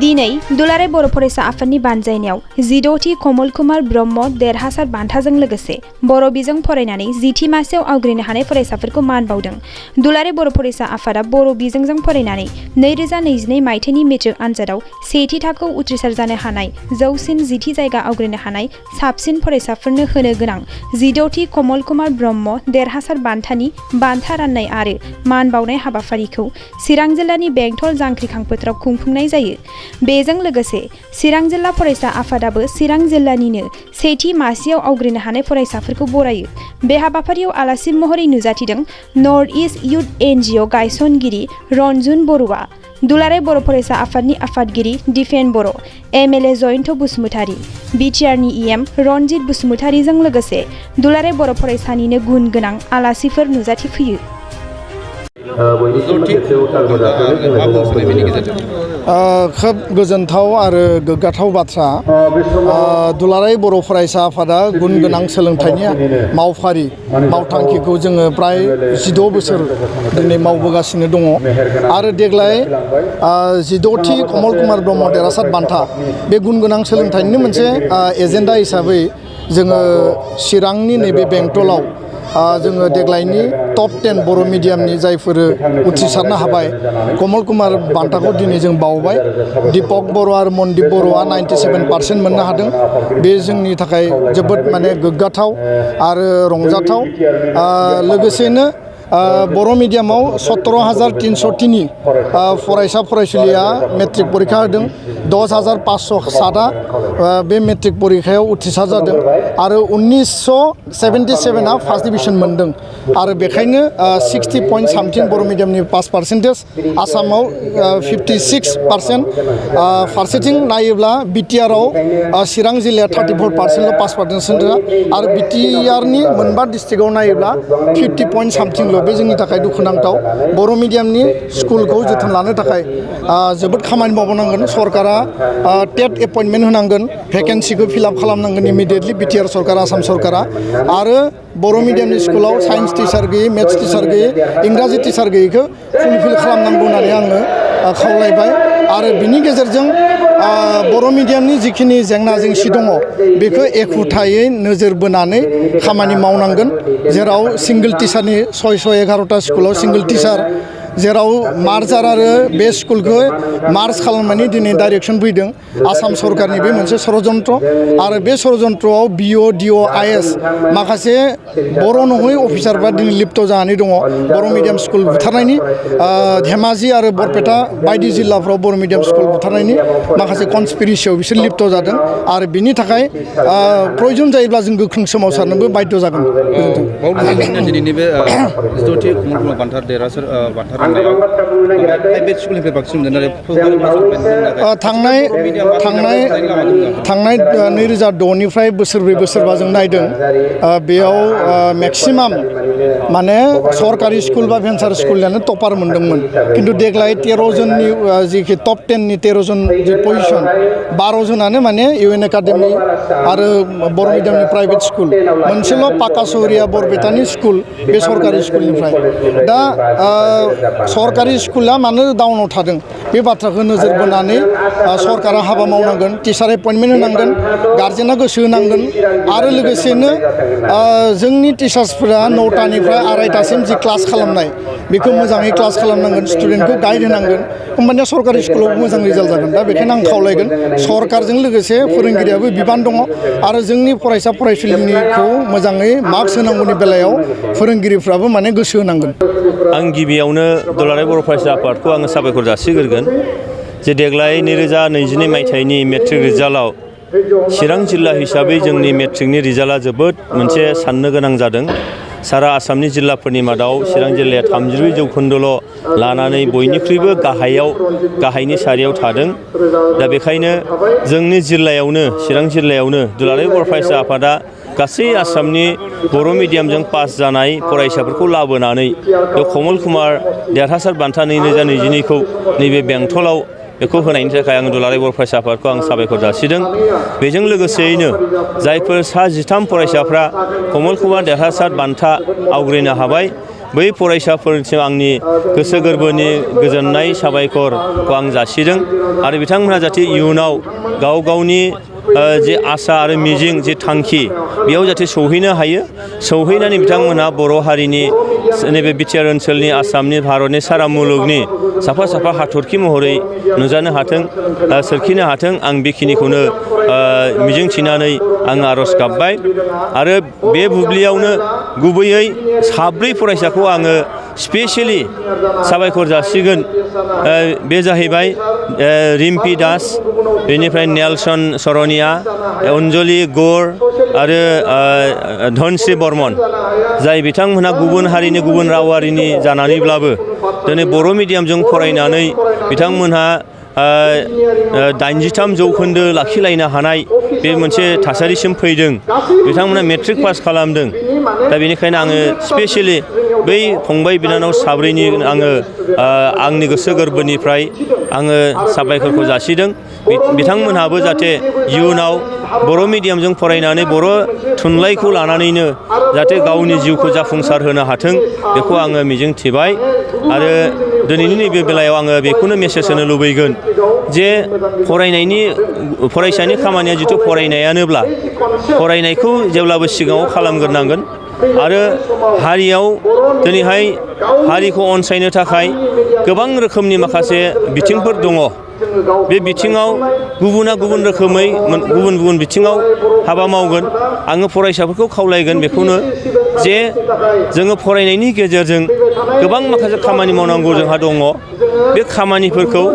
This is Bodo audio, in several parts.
दिनै दुलाराय बर' फरायसा आफादनि बानजायनायाव 16थि कमल कुमार ब्रह्म देरहासार बान्थाजों लोगोसे बर' बिजों फरायनानै 10थि मासियाव आवग्रिनो हानाय फरायसाफोरखौ मान बावदों। दुलाराय बर' फरायसा आफादा बर' बिजोंजों फरायनानै 2022 मायथाइनि मेट्रिक आनजादाव सेथि थाखोआव उथ्रिसार जानो हानाय जौसिन 10थि जायगा आवग्रिनो हानाय साबसिन फरायसाफोरनो होनो गोनां 16थि कमल कुमार ब्रह्म देरहासार बान्थानि बान्था राननाय आरो मान बावनाय हाबाफारिखौ चिरां जिल्लानि बेंटल जांख्रिखां फोथाराव खुंफुंनाय जायो। बेजों लोगोसे चिरां जिल्ला फरायसा आफादाबो चिरां जिल्लानिनो सेथि मासियाव आवग्रिनो हानाय फरायसाफोरखौ बरायो। बे हाबाफारियाव आलासि महरै नुजाथिदों नर्थ इस्ट इयुथ एनजिअ गायसनगिरि रन्जुन बरुवा, दुलाराय बर' फरायसा आफादनि आफादगिरि दिपेन बर', एमएलए जयन्त बसुमतारी, बिटिआरनि इएम रनजित बसुमतारीजों लोगोसे दुलाराय बर' फरायसानिनो गुन गोनां आलासिफोर नुजाथिफैयो। खोब गोजोनथाव आरो गोग्गाथाव बाथ्रा। दुलाराय बर' फरायसा आफादा गुन गोनां सोलोंथाइनि मावथांखिखौ जोङो प्राय 16 बोसोर दिनै मावबोगासिनो दङ आरो देग्लाय 16थि कमल कुमार ब्रह्म देरहासार बान्था बे गुन गोनां सोलोंथाइनि मोनसे एजेन्डा हिसाबै जोङो चिरांनि नैबे बेंटलाव जोङो देग्लायनि टप 10 बर' मिडियामनि जायफोर उथ्रिसारनो हाबाय कमल कुमार बान्थाखौ दिनै जों बावबाय। दीपक बर' आरो मनदीप बर'आ 97% मोननो हादों। बे जोंनि थाखाय जोबोद गोग्गाथाव आरो रंजाथाव। लोगोसेनो बर' मिडियामाव 17,303 फरायसा फरायसुलिया मेट्रिक परीक्षा होदों। 10,507 बे मेट्रिक परीक्षायाव उथ्रिसार जादों आरो 1977 फार्स्ट डिभिजन मोनदों आरो बेखायनो 60.something बर' मिडियामनि पास पार्सेन्टेज, आसामाव 56%। फारसेथिं नायोब्ला बिटिआरआव चिरां जिल्लाया 34%ल' पास पार्सेन्टेज आरो बिटिआरनि मोनबा डिस्ट्रिक्टआव नायोब्ला 50.something बे जोंनि थाखाय दुखुनांथाव। बर' मिडियामनि स्कुलखौ जोथोन लानो थाखाय जोबोद खामानि मावनांगोन। सरकारा टेट एपइन्टमेन्ट होनांगोन, भेकेन्सिखौ फिलआप खालामनांगोन इमिडियेटलि बिटिआर सरकारा, आसाम सरकारा। आरो बर' मिडियामनि स्कुलाव साइन्स टिचार गैयै, मेथ्स टिचार गैयै, इंराजि टिचार गैयैखौ फुलफिल खालामनांगौ होननानै आङो खावलायबाय। आरो बिनि गेजेरजों बर' मिडियामनि जिखिनि जेंना जेंसि दङ बेखौ एखुथायै नोजोर बोनानै खामानि मावनांगोन। जेराव सिंगल टिचारनि 611 स्कुलाव सिंगल टिचार, जेराव मार्चार आरो बे स्कुलखौ मार्च खालामनानै दिनै डाइरेक्सन फैदों आसाम सरकारनि बे मोनसे षड़यन्त्र। आरो बे षड़यन्त्रआव बिअ डिअ आइएस माखासे बर' नङै अफिसारफ्रा दिनै लिप्त जानानै दङ बर' मिडियाम स्कुल बुथारनायनि। धेमाजि आरो बरपेटा बायदि जिल्लाफ्राव बर' मिडियाम स्कुल बुथारनायनि माखासे कनस्पिरेसियाव बिसोर लिप्त जादों आरो बिनि थाखाय प्रयोजन जायोब्ला जों गोख्रों सोमावसारनोबो बाध्य जागोन। दिनैनि बे 16थि कमल कुमार बान्था देरहासार बान्था राननायाव प्राइभेट स्कुलनिफ्राय बांसिन मोनदों आरो थांनाय 2006निफ्राय बोसोरब्रै बोसोरबा जों नायदों बेयाव मेक्सिमाम सरकारि स्कुल बा भेन्सार स्कुलानो टपार मोनदोंमोन। खिन्थु देग्लाय 13 जननि जिखि टप 10नि 13 जन जि पजिसन 12 जनानो इउएन एकाडेमि आरो बर' मिडियामनि प्राइभेट स्कुल, मोनसेल' पाका सहरिया बरपेटानि स्कुल बे सरकारि स्कुलनिफ्राय। दा सरकारि स्कुला मानो डाउनाव थादों बे बाथ्राखौ नोजोर बोनानै सरकारा हाबा मावनांगोन, टिचार एपइन्टमेन्ट होनांगोन, गार्जेना गोसो होनांगोन आरो लोगोसेनो जोंनि टिचार्सफोरा 9टानिफ्राय 2:30सिम जि क्लास खालामनाय बेखौ मोजाङै क्लास खालामनांगोन, स्टुडेन्टखौ गाइड होनांगोन, होमबानिया सरकारि स्कुलाव मोजां रिजाल्ट जागोन। दा बेखायनो आं खावलायगोन सरकारजों लोगोसे फोरोंगिरियाबो बिबान दङ आरो जोंनि फरायसा फरायसुलिनिखौ मोजाङै मार्क्स होनांगौनि बेलायाव फोरोंगिरिफ्राबो गोसो होनांगोन। आं गिबियावनो दुलाराय बर' फरायसा आफादखौ आङो साबायखर जासिग्रोगोन जे देग्लाय 2022 मायथाइनि मेट्रिक रिजाल्टआव चिरां जिल्ला हिसाबै जोंनि मेट्रिकनि रिजाल्टआ जोबोद मोनसे साननो गोनां जादों। सारा आसामनि जिल्लाफोरनि मादाव चिरां जिल्लाया 32 जौखोन्दोल' लानानै बयनिख्रुइबो गाहायनि सारियाव थादों। दा बेखायनो जोंनि जिल्लायावनो चिरां जिल्लायावनो दुलाराय बर' फरायसा आफादा गासै आसामनि बर' मिडियामजों पास जानाय फरायसाफोरखौ लाबोनानै बे कमल कुमार देरहासार बान्था 2022खौ नैबे बेंटलाव बेखौ होनायनि थाखाय आं दुलाराय बर' फरायसा आफादखौ आं साबायखर जासिदों। बेजों लोगोसेयैनो जायफोर सा 13 फरायसाफ्रा कमल कुमार देरहासार बान्था आवग्रिनो हाबाय बै फरायसाफोरनिसिम आंनि गोसो गोरबोनि गोजोननाय साबायखरखौ आं जासिदों आरो बिथांमोनहा जाहाथे इयुनाव गाव गावनि जे आसा आरो मिजिं जे थांखि बेयाव जाहाथे सौहैनो हायो सौहैनानै बिथांमोनहा बर' हारिनि नैबे बिटिआर ओनसोलनि आसामनि भारतनि सारा मुलुगनि साफा साफा हाथरखि महरै नुजानो हाथों सोरखिनो हाथों आं बेखिनिखौनो मिजिं थिनानै आं आर'ज गाबबाय आरो बे बुब्लियावनो गुबैयै साब्रै फरायसाखौ आङो स्पेसियेलि साबायखर जासिगोन बे जाहैबाय रिम्पि दास बेनिफ्राय नेलसन सरनिया अनजलि गर आरो धनश्री बर्मन जाय बिथांमोनहा गुबुन हारिनि गुबुन रावारिनि जानानैब्लाबो दिनै बर' मिडियामजों फरायनानै बिथांमोनहा 83 जौखोन्दो लाखिलायनो हानाय बे मोनसे थासारिसिम फैदों बिथांमोना मेट्रिक पास खालामदों दा बेनिखायनो आङो स्पेसियेलि बै फंबाय बिनानाव साब्रैनि आङो आंनि गोसो गोरबोनिफ्राय आङो साबायखरखौ जासिदों बिथांमोनहाबो जाहाथे इयुनाव बर' मिडियामजों फरायनानै बर' थुनलाइखौ लानानैनो जाहाथे गावनि जिउखौ जाफुंसार होनो हाथों बेखौ आङो मिजिं थिबाय आरो दिनैनि नैबे बेलायाव आङो बेखौनो मेसेज होनो लुबैगोन जे फरायसानि खामानिया जिथु फरायनायानोब्ला फरायनायखौ जेब्लाबो सिगाङाव खालामग्रोनांगोन आरो हारियाव दिनैहाय हारिखौ अनसायनो थाखाय गोबां रोखोमनि माखासे बिथिंफोर दङ बे बिथिङाव गुबुना गुबुन रोखोमै गुबुन गुबुन बिथिङाव हाबा मावगोन आङो फरायसाफोरखौ खावलायगोन बेखौनो जे जोङो फरायनायनि गेजेरजों गोबां माखासे खामानि मावनांगौ जोंहा दङ बे खामानिफोरखौ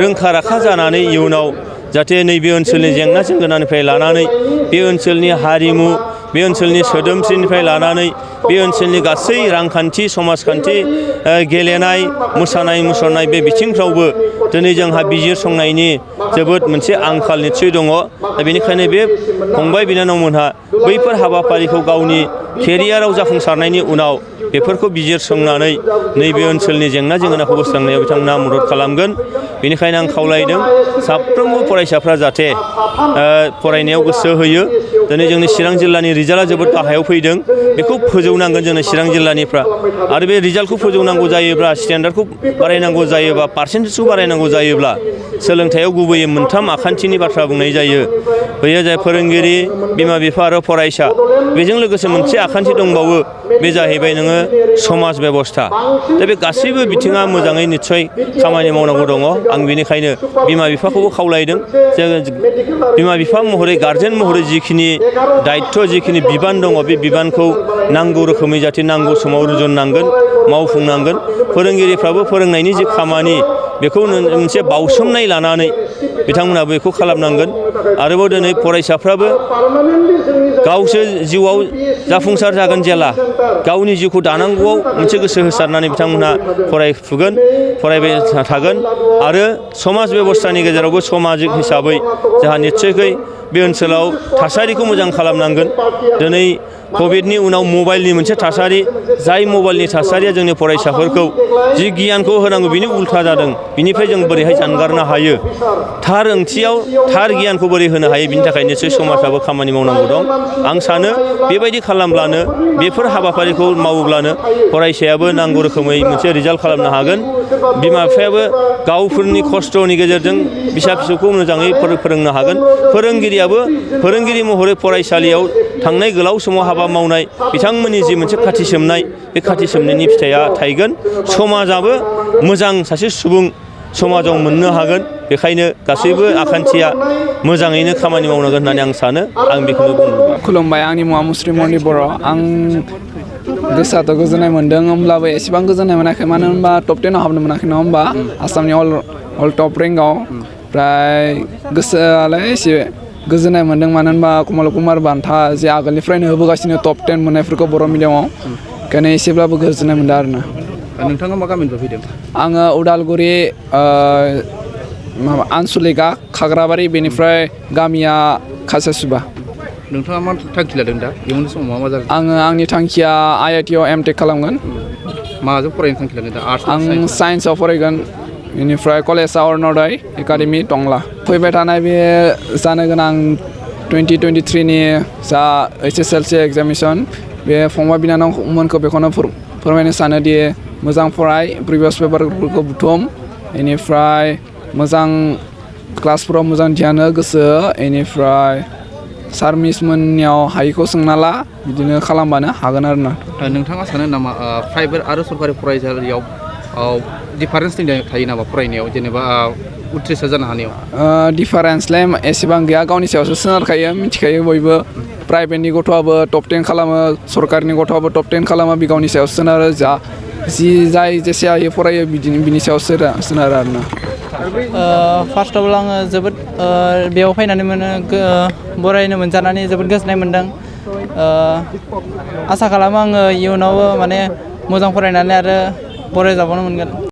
रोंखा राखा जानानै इयुनाव जाहाथे नैबे ओनसोलनि जेंना जेंगोनानिफ्राय लानानै बे ओनसोलनि हारिमु बे ओनसोलनि सोदोमस्रिनिफ्राय लानानै बे ओनसोलनि गासै रांखान्थि समाजखान्थि गेलेनाय मोसानाय मुसुरनाय बे बिथिंफ्रावबो दिनै जोंहा बिजिरसंनायनि जोबोद मोनसे आंखाल निस्सय दङ दा बेनिखायनो बे फंबाय बिनानावमोनहा बैफोर हाबाफारिखौ गावनि केरियाराव जाफुंसारनायनि उनाव बेफोरखौ बिजिरसंनानै नैबे ओनसोलनि जेंना जेंगोनाखौ बोस्रांनायाव बिथांमोना मदद खालामगोन बेनिखायनो आं खावलायदों साफ्रोमबो फरायसाफ्रा जाहाथे फरायनायाव गोसो होयो दिनै जोंनि चिरां जिल्लानि रिजाल्टआ जोबोद गाहायाव फैदों बेखौ फोजौनांगोन जोंनि चिरां जिल्लानिफ्रा आरो बे रिजाल्टखौ फोजौनांगौ जायोब्ला स्टेन्डार्डखौ बारायनांगौ जायोबा पार्सेन्टेजखौ बारायनांगौ जायोब्ला सोलोंथायाव गुबैयै मोनथाम आखान्थिनि बाथ्रा बुंनाय जायो बैयो जाय फोरोंगिरि बिमा बिफा आरो फरायसा बेजों लोगोसे मोनसे आखान्थि दंबावो बे जाहैबाय नोङो समाज बेबस्था दा बे गासैबो बिथिङा मोजाङै निस्सय खामानि मावनांगौ दङ आं बेनिखायनो बिमा बिफाखौबो खावलायदों जे बिमा बिफा महरै गारजेन महरै जिखिनि दायित्व जिखिनि बिबान दङ बे बिबानखौ नांगौ रोखोमै जाहाथे नांगौ समाव रुजुननांगोन मावफुंनांगोन फोरोंगिरिफ्राबो फोरोंनायनि जि खामानि बेखौ मोनसे बावसोमनाय लानानै बिथांमोनाबो बेखौ खालामनांगोन आरोबाव दिनै फरायसाफ्राबो गावसोर जिउआव जाफुंसार जागोन जेला गावनि जिउखौ दानांगौआव मोनसे गोसो होसारनानै बिथांमोनहा फरायफुगोन फरायबाय थागोन आरो समाज बेबस्थानि गेजेरावबो समाजिक हिसाबै जोंहा निस्सयकै बे ओनसोलाव थासारिखौ मोजां खालामनांगोन दिनै कभिडनि उनाव मबाइलनि मोनसे थासारि जाय मबाइलनि थासारिया जोंनि फरायसाफोरखौ जि गियानखौ होनांगौ बिनि उल्था जादों बिनिफ्राय जों बोरैहाय जानगारनो हायो थार ओंथियाव थार गियानखौ बोरै होनो हायो बिनि थाखाय निस्सय समाजाबो खामानि मावनांगौ दं आं सानो बेबायदि खालामब्लानो बेफोर हाबाफारिखौ मावोब्लानो फरायसायाबो नांगौ रोखोमै मोनसे रिजाल्ट खालामनो हागोन बिमा बिफायाबो गावफोरनि खस्थ'नि गेजेरजों फिसा फिसौखौ मोजाङै फोरोंनो हागोन फोरोंगिरियाबो फोरोंगिरि महरै फरायसालियाव थांनाय गोलाव समाव हाबा मावनाय बिथांमोननि जि मोनसे खाथि सोमनाय बे खाथि सोमनायनि फिथाइया थायगोन समाजाबो मोजां सासे सुबुं समाजाव मोननो हागोन बेखायनो गासैबो आखान्थिया मोजाङैनो खामानि मावनांगोन होननानै आं सानो आं बेखौनो बुंनो खुलुमबाय आंनि मुङा मुस्रि मनि बर' आं गोसोआथ' गोजोननाय मोन्दों होमब्लाबो एसेबां गोजोननाय मोनाखै मानो होनबा टप 10आव हाबनो मोनाखै नङा होमबा आसामनि अल टप रेंकआव ओमफ्राय गोसोआलाय एसे गोजोननाय मोन्दों मानो होनबा कमल कुमार बान्था जे आगोलनिफ्रायनो होबोगासिनो टप 10 मोननायफोरखौ बर' मिडियामाव ओंखायनो एसेब्लाबो गोजोननाय मोन्दों आरोना नोंथाङा मा गामिनिफ्राय फैदों आङो उदालगुरि माबा आनसलिका खाग्राबारि बेनिफ्राय गामिया खासेसुबा नोंथाङा मा थांखि लादों दा इयुन समाव मा जागोन आङो आंनि थांखिया IIT आव एमटेक खालामगोन माजों फरायनो थांखि लादों दा आर्ट्स आं साइन्सआव फरायगोन बेनिफ्राय कलेजआ अरुण'दय एकाडेमि टंला फैबाय थानाय बे जानो गोनां 2023 नि जा HSLC एग्जामिनेसन बे फंबाय बिनानावमोनखौ बेखौनो फोरमायनो सानोदि मोजां फराय प्रिभियास पेपारफोरखौ बुथुम बेनिफ्राय मोजां क्लासफोराव मोजां ध्यान हो गोसो हो बेनिफ्राय सार मिस मोननियाव हायिखौ सोंना ला बिदिनो खालामबानो हागोन आरोना नोंथाङा सानो नामा प्राइभेट आरो सरकारि फरायसालियाव डिफारेन्स थायो नामा फरायनायाव जेनेबा उथ्रिसार जानो हानायाव डिफारेन्सलाय एसेबां गैया गावनि सायावसो सोनारखायो मिथिखायो बयबो प्राइभेटनि गथ'आबो टप 10 खालामो सरकारनि गथ'आबो टप 10 खालामो बे गावनि सायाव सोनारो जाय जेसे हायो फरायो बिनि सायाव सोनारो आरोना फार्स्ट अफ अल आङो जोबोद बेयाव फैनानै बरायनो मोनजानानै जोबोद गोजोननाय मोन्दों आसा खालामो आङो इयुनावबो माने मोजां फरायनानै आरो बरायजाबावनो मोनगोन